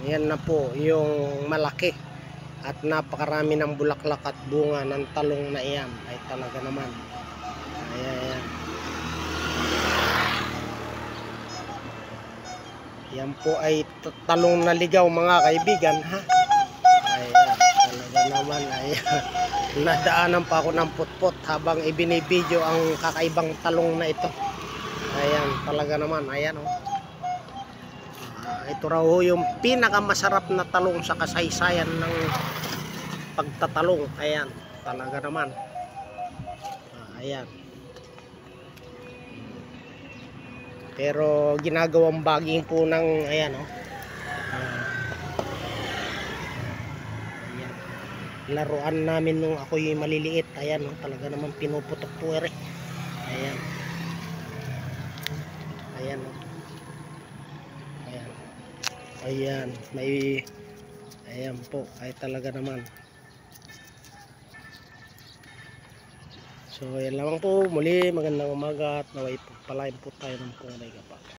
Ayan na po yung malaki at napakarami ng bulaklak at bunga ng talong na iyan. Ay talaga naman. Ayan. Yan po ay talong na ligaw mga kaibigan, ha. Ayan, talaga naman. Ayan. Nadaanan pa ako ng putpot habang ibinibidyo ang kakaibang talong na ito. Ayan, talaga naman. Ayan, oh. Ito raw ho yung pinakamasarap na talong sa kasaysayan ng pagtatalong. Ayan, talaga naman. Ayan. Pero ginagawang baging po ng ayan, oh. Ayan. Laruan namin nung ako'y maliliit. Ayan, oh, talaga naman pinuputok po ere. Ayan. Ayan, oh. Ayan. Ayan, may ayan po, ay talaga naman. So, yan lamang po. Muli, magandang umaga at naway pagpalain po tayo ng punay kapal.